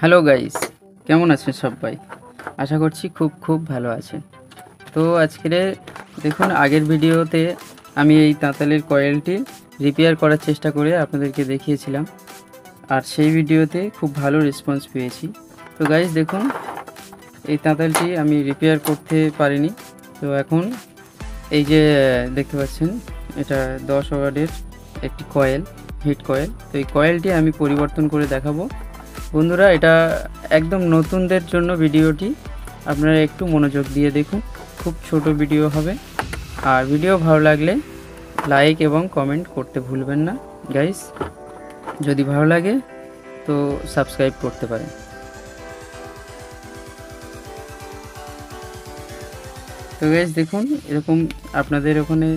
Hello guys, কেমন আছেন সবাই? আশা করছি খুব ভালো আছেন। তো আজকের দেখুন, আগের ভিডিওতে আমি এই তাঁতালের কয়েলটি রিপেয়ার করার চেষ্টা করে আপনাদেরকে দেখিয়েছিলাম, আর সেই ভিডিওতে খুব ভালো রেসপন্স পেয়েছি। তো গাইস দেখুন, এই তাঁতালটি আমি রিপেয়ার করতে পারিনি। তো এখন এই যে দেখতে পাচ্ছেন, এটা 10 ওয়াটের একটি কয়েল, হিট কয়েল। তো এই কয়েলটি আমি পরিবর্তন করে দেখাবো বন্ধুরা। এটা একদম নতুনদের জন্য ভিডিওটি, আপনারা একটু মনোযোগ দিয়ে দেখুন। খুব ছোট ভিডিও হবে, আর ভিডিও ভালো লাগলে লাইক এবং কমেন্ট করতে ভুলবেন না গাইস। যদি ভালো লাগে তো সাবস্ক্রাইব করতে পারেন। তো গাইস দেখুন, এরকম আপনাদের ওখানে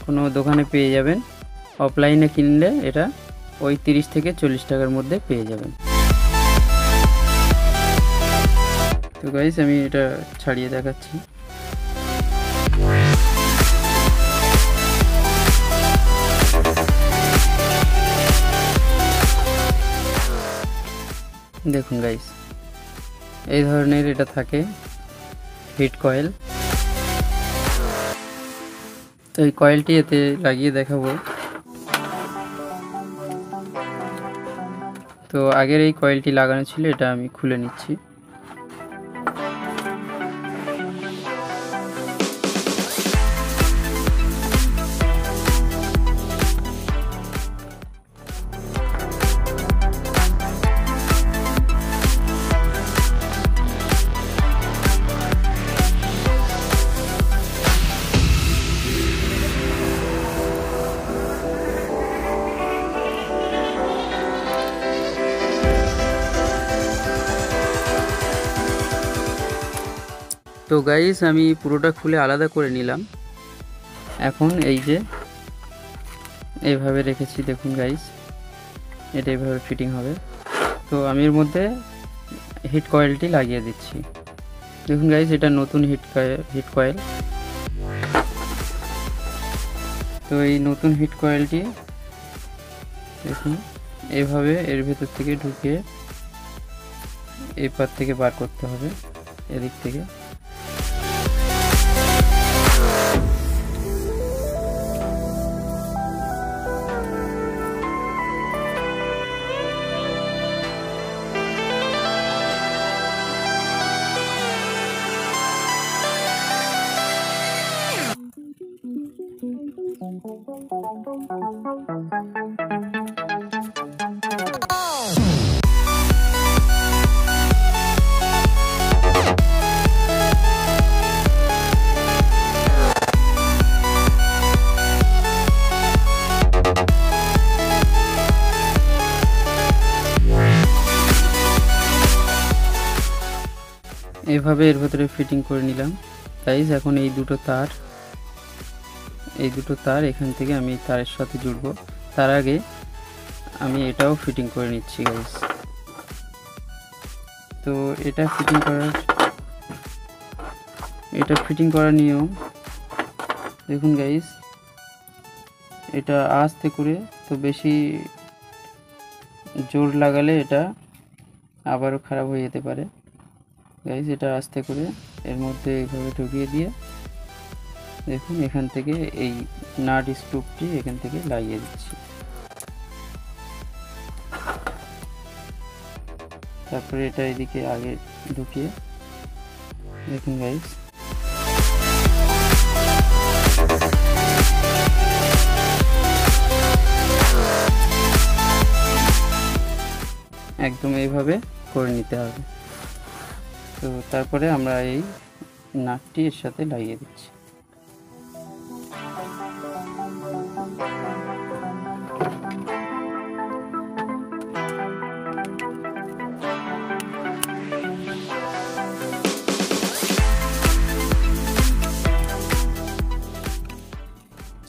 কোনো দোকানে পেয়ে যাবেন। অফলাইনে কিনলে এটা ওই 30 থেকে 40 টাকার মধ্যে পেয়ে যাবেন। তো গাইস আমি এটা ছাড়িয়ে দেখাচ্ছি। দেখুন গাইস, এই ধরনের এটা থাকে হিট কয়েল। তো এই কয়েলটি এতে লাগিয়ে দেখাবো। তো আগের এই কয়েলটি লাগানো ছিল, এটা আমি খুলে নিচ্ছি। তো গাইস আমি পুরোটা খুলে আলাদা করে নিলাম। এখন এই যে এইভাবে রেখেছি, দেখুন গাইস, এটা এইভাবে ফিটিং হবে। তো আমি এর মধ্যে হিট কয়েলটি লাগিয়ে দিচ্ছি। দেখুন গাইস, এটা নতুন হিট কয়েল। তো এই নতুন হিট কয়েলটি দেখুন এইভাবে এর ভেতর থেকে ঢুকিয়ে এই পার থেকে বার করতে হবে, এদিক থেকে। এভাবে এর ভেতরে ফিটিং করে নিলাম গাইস। এখন এই দুটো তার এখান থেকে আমি তারের সাথে জুড়বো। তার আগে আমি এটাও ফিটিং করে নিচ্ছি গাইস। তো এটা ফিটিং করার নিয়ম দেখুন গাইস, এটা আস্তে করে, তো বেশি জোর লাগালে এটা আবারও খারাপ হয়ে যেতে পারে গাইস। এটা আস্তে করে এর মধ্যে এইভাবে ঢুকিয়ে দিয়ে দেখুন এখান থেকে এই নাট স্ক্রুটি এখান থেকে লাগিয়ে দিচ্ছি। তারপরে এটা এদিকে আগে ঢুকিয়ে দেখুন গাইস, একদম এইভাবে করে নিতে হবে। তো তারপরে আমরা এই নাটটি এর সাথে লাগিয়ে দিচ্ছি।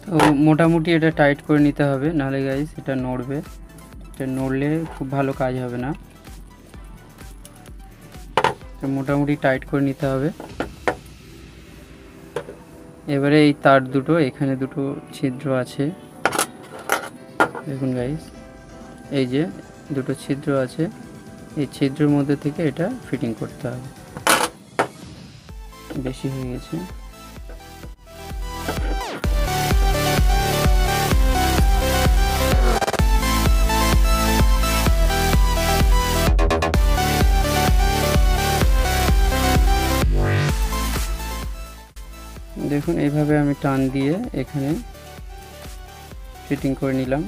তো মোটামুটি এটা টাইট করে নিতে হবে, নাহলে গাইস এটা নড়বে। এটা নড়লে খুব ভালো কাজ হবে না। তো মোটামুটি টাইট করে নিতে হবে। এবারে এই তার দুটো, এখানে দুটো ছিদ্র আছে দেখুন গাইস, এই যে দুটো ছিদ্র আছে, এই ছিদ্রের মধ্যে থেকে এটা ফিটিং করতে হবে। বেশি হয়ে গেছে। দেখুন এইভাবে আমি টান দিয়ে এখানে ফিটিং করে নিলাম।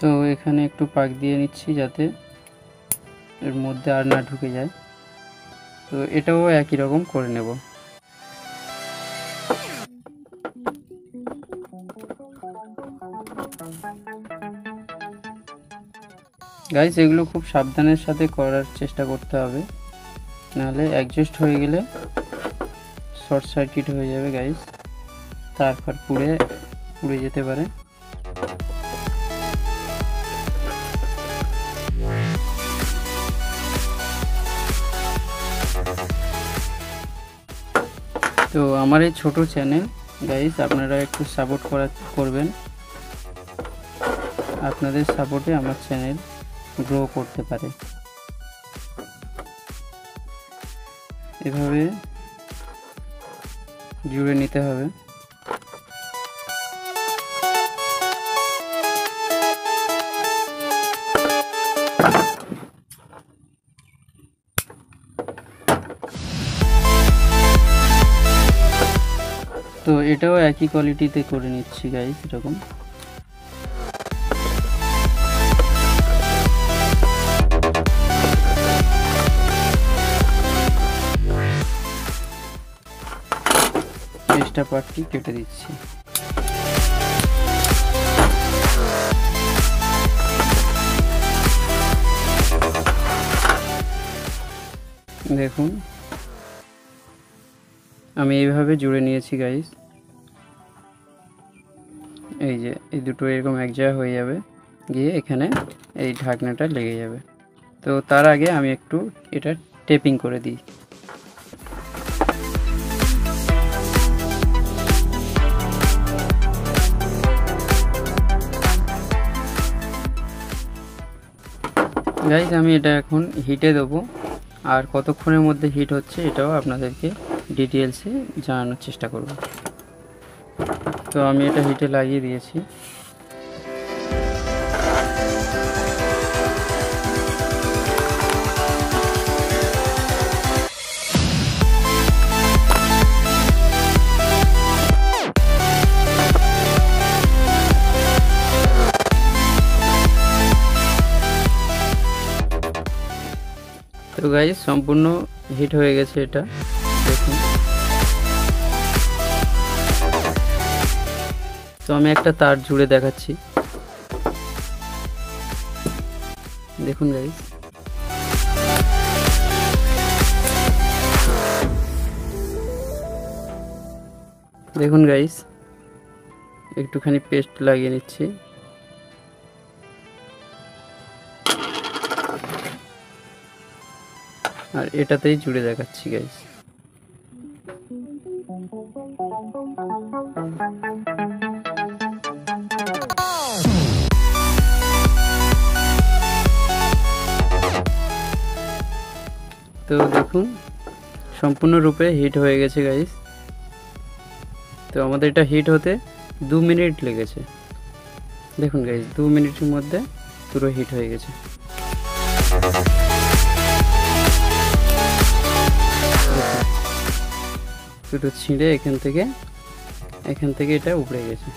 তো এখানে একটু পাক দিয়ে নিচ্ছি যাতে এর মধ্যে আর না ঢুকে যায়। তো এটাও একই রকম করে নেব। গাইস এগুলো খুব সাবধানের সাথে করার চেষ্টা করতে হবে, নাহলে অ্যাডজাস্ট হয়ে গেলে শর্ট সার্কিট হয়ে যাবে গাইস, তারপর পুড়ে যেতে পারে। তো আমার এই ছোট চ্যানেল গাইস আপনারা একটু সাপোর্ট করবেন। আপনাদের সাপোর্টে আমার চ্যানেল গ্রো করতে পারে। এভাবে জুড়ে নিতে হবে। তো এটাও একই কোয়ালিটিতে করে নিচ্ছি গাইস এরকম। এক্সট্রা পার্টটি কেটে দিচ্ছি। দেখুন আমি এইভাবে জুড়ে নিয়েছি গাইস। এই যে এই দুটো এরকম এক জায়গা হয়ে যাবে, গিয়ে এখানে এই ঢাকনাটা লেগে যাবে। তো তার আগে আমি একটু এটা টেপিং করে দিই। গাইস আমি এটা এখন হিটে দেবো, আর কতক্ষণের মধ্যে হিট হচ্ছে এটাও আপনাদেরকে ডিটেলসে জানানোর চেষ্টা করব। তো আমি এটা হিটে লাগিয়ে দিয়েছি। তো গাইস সম্পূর্ণ হিট হয়ে গেছে এটা, দেখুন। তো আমি একটা তার জুড়ে দেখাচ্ছি, দেখুন গাইস। দেখুন গাইস একটুখানি পেস্ট লাগিয়ে নিচ্ছি। আর এটাতেই জুড়ে দেখাচ্ছি গাইস। তো দেখুন সম্পূর্ণরূপে হিট হয়ে গেছে গাইস। তো আমাদের এটা হিট হতে 2 মিনিট লেগেছে। দেখুন গাইস 2 মিনিটের মধ্যে পুরো হিট হয়ে গেছে। দুটো ছিঁড়ে এখান থেকে এটা উপড়ে গেছে।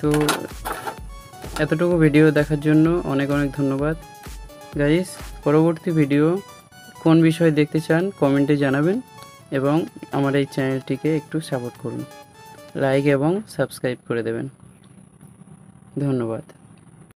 তো এতটুকু ভিডিও দেখার জন্য অনেক অনেক ধন্যবাদ গাইস। পরবর্তী ভিডিও কোন বিষয়ে দেখতে চান কমেন্টে জানাবেন, এবং আমার এই চ্যানেলটিকে একটু সাপোর্ট করুন, লাইক এবং সাবস্ক্রাইব করে দেবেন। ধন্যবাদ।